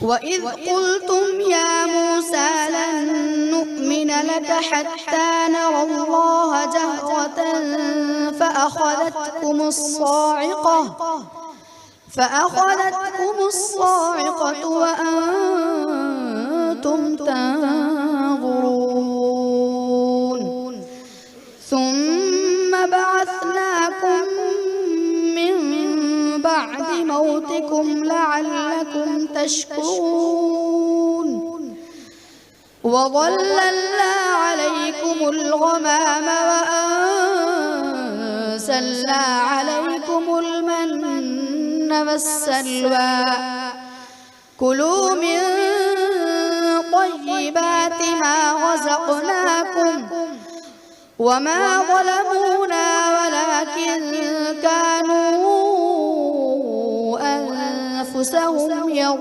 وإذ قلتم يا موسى لن نؤمن لك حتى نرى الله جهرة فأخذتكم الصاعقة وأنتم تنظرون ثم بعثناكم من بعد موتكم لعلكم تشكرون وظللنا عليكم الغمام وأنزلنا عليكم المن والسلوى كلوا من طيبات ما رزقناكم وما ظلمونا ولكن كانوا أنفسهم يظلمون.